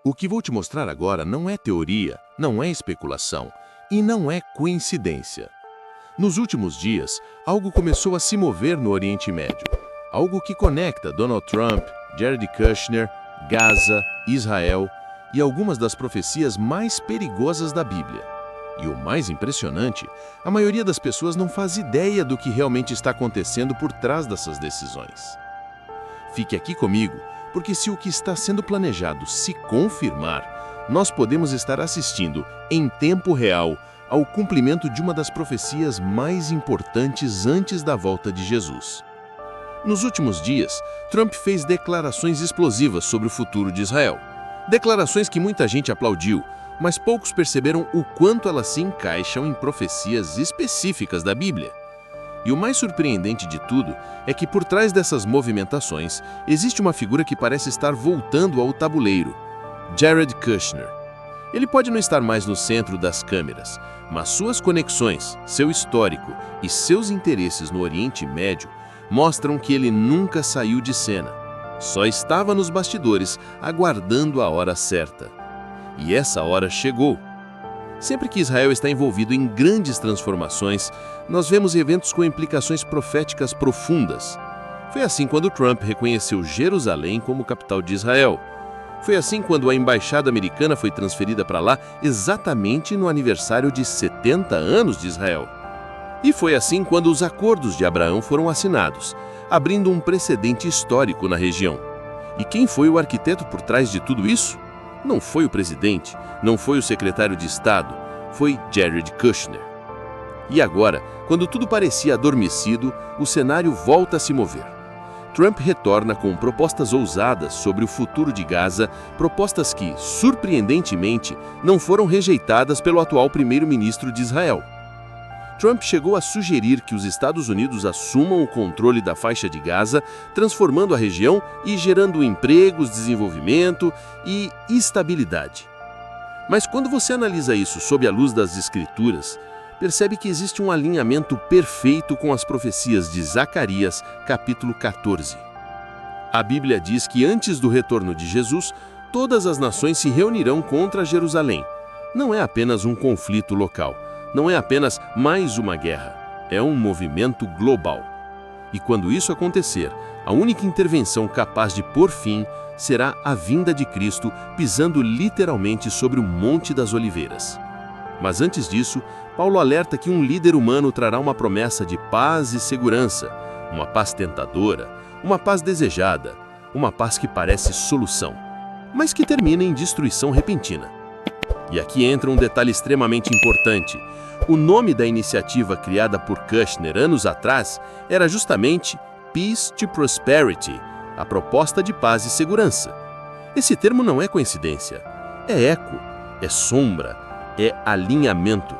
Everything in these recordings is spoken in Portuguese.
O que vou te mostrar agora não é teoria, não é especulação e não é coincidência. Nos últimos dias, algo começou a se mover no Oriente Médio. Algo que conecta Donald Trump, Jared Kushner, Gaza, Israel e algumas das profecias mais perigosas da Bíblia. E o mais impressionante, a maioria das pessoas não faz ideia do que realmente está acontecendo por trás dessas decisões. Fique aqui comigo, porque se o que está sendo planejado se confirmar, nós podemos estar assistindo, em tempo real, ao cumprimento de uma das profecias mais importantes antes da volta de Jesus. Nos últimos dias, Trump fez declarações explosivas sobre o futuro de Israel. Declarações que muita gente aplaudiu, mas poucos perceberam o quanto elas se encaixam em profecias específicas da Bíblia. E o mais surpreendente de tudo é que por trás dessas movimentações existe uma figura que parece estar voltando ao tabuleiro: Jared Kushner. Ele pode não estar mais no centro das câmeras, mas suas conexões, seu histórico e seus interesses no Oriente Médio mostram que ele nunca saiu de cena. Só estava nos bastidores, aguardando a hora certa. E essa hora chegou. Sempre que Israel está envolvido em grandes transformações, nós vemos eventos com implicações proféticas profundas. Foi assim quando Trump reconheceu Jerusalém como capital de Israel. Foi assim quando a embaixada americana foi transferida para lá exatamente no aniversário de 70 anos de Israel. E foi assim quando os acordos de Abraão foram assinados, abrindo um precedente histórico na região. E quem foi o arquiteto por trás de tudo isso? Não foi o presidente, não foi o secretário de Estado, foi Jared Kushner. E agora, quando tudo parecia adormecido, o cenário volta a se mover. Trump retorna com propostas ousadas sobre o futuro de Gaza, propostas que, surpreendentemente, não foram rejeitadas pelo atual primeiro-ministro de Israel. Trump chegou a sugerir que os Estados Unidos assumam o controle da faixa de Gaza, transformando a região e gerando empregos, desenvolvimento e estabilidade. Mas quando você analisa isso sob a luz das Escrituras, percebe que existe um alinhamento perfeito com as profecias de Zacarias, capítulo 14. A Bíblia diz que antes do retorno de Jesus, todas as nações se reunirão contra Jerusalém. Não é apenas um conflito local. Não é apenas mais uma guerra, é um movimento global. E quando isso acontecer, a única intervenção capaz de pôr fim será a vinda de Cristo pisando literalmente sobre o Monte das Oliveiras. Mas antes disso, Paulo alerta que um líder humano trará uma promessa de paz e segurança, uma paz tentadora, uma paz desejada, uma paz que parece solução, mas que termina em destruição repentina. E aqui entra um detalhe extremamente importante. O nome da iniciativa criada por Kushner anos atrás era justamente Peace to Prosperity, a proposta de paz e segurança. Esse termo não é coincidência, é eco, é sombra, é alinhamento.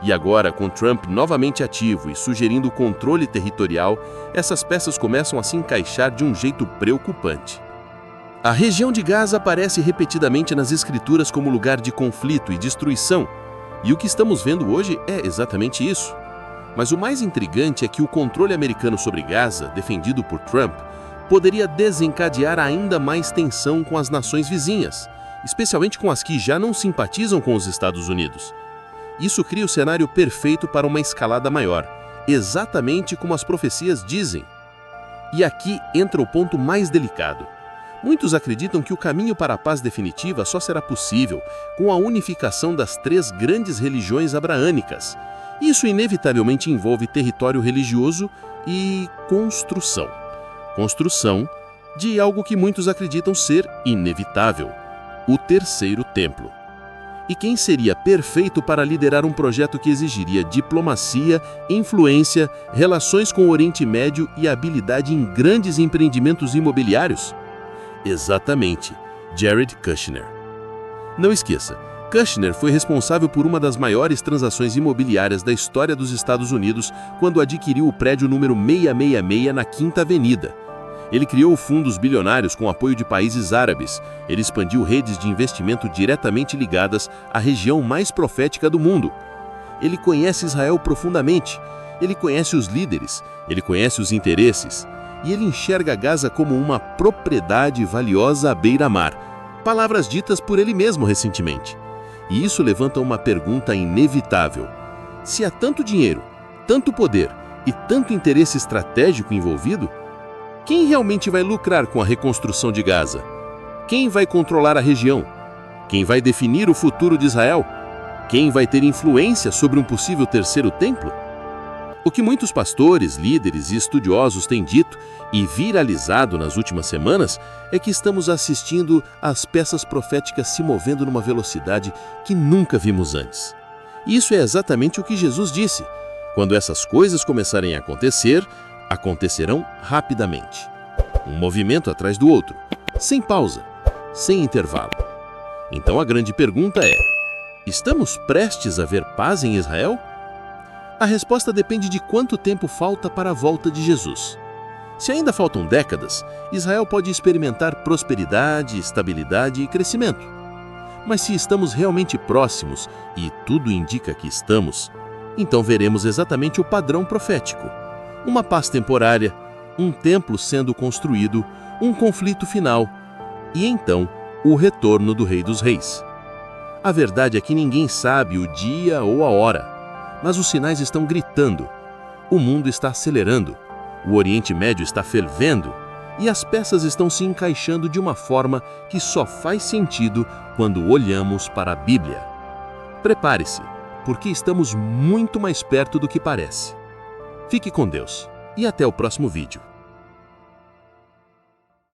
E agora, com Trump novamente ativo e sugerindo o controle territorial, essas peças começam a se encaixar de um jeito preocupante. A região de Gaza aparece repetidamente nas Escrituras como lugar de conflito e destruição, e o que estamos vendo hoje é exatamente isso. Mas o mais intrigante é que o controle americano sobre Gaza, defendido por Trump, poderia desencadear ainda mais tensão com as nações vizinhas, especialmente com as que já não simpatizam com os Estados Unidos. Isso cria o cenário perfeito para uma escalada maior, exatamente como as profecias dizem. E aqui entra o ponto mais delicado. Muitos acreditam que o caminho para a paz definitiva só será possível com a unificação das três grandes religiões abraânicas. Isso inevitavelmente envolve território religioso e construção. Construção de algo que muitos acreditam ser inevitável: o terceiro templo. E quem seria perfeito para liderar um projeto que exigiria diplomacia, influência, relações com o Oriente Médio e habilidade em grandes empreendimentos imobiliários? Exatamente, Jared Kushner. Não esqueça, Kushner foi responsável por uma das maiores transações imobiliárias da história dos Estados Unidos quando adquiriu o prédio número 666 na Quinta Avenida. Ele criou fundos bilionários com apoio de países árabes. Ele expandiu redes de investimento diretamente ligadas à região mais profética do mundo. Ele conhece Israel profundamente. Ele conhece os líderes. Ele conhece os interesses. E ele enxerga Gaza como uma propriedade valiosa à beira-mar. palavras ditas por ele mesmo recentemente. E isso levanta uma pergunta inevitável. Se há tanto dinheiro, tanto poder e tanto interesse estratégico envolvido, quem realmente vai lucrar com a reconstrução de Gaza? Quem vai controlar a região? Quem vai definir o futuro de Israel? Quem vai ter influência sobre um possível terceiro templo? O que muitos pastores, líderes e estudiosos têm dito e viralizado nas últimas semanas é que estamos assistindo às peças proféticas se movendo numa velocidade que nunca vimos antes. Isso é exatamente o que Jesus disse. Quando essas coisas começarem a acontecer, acontecerão rapidamente. Um movimento atrás do outro, sem pausa, sem intervalo. Então a grande pergunta é: estamos prestes a ver paz em Israel? A resposta depende de quanto tempo falta para a volta de Jesus. Se ainda faltam décadas, Israel pode experimentar prosperidade, estabilidade e crescimento. Mas se estamos realmente próximos, e tudo indica que estamos, então veremos exatamente o padrão profético. Uma paz temporária, um templo sendo construído, um conflito final, e então o retorno do Rei dos Reis. A verdade é que ninguém sabe o dia ou a hora, mas os sinais estão gritando. O mundo está acelerando, o Oriente Médio está fervendo e as peças estão se encaixando de uma forma que só faz sentido quando olhamos para a Bíblia. Prepare-se, porque estamos muito mais perto do que parece. Fique com Deus e até o próximo vídeo.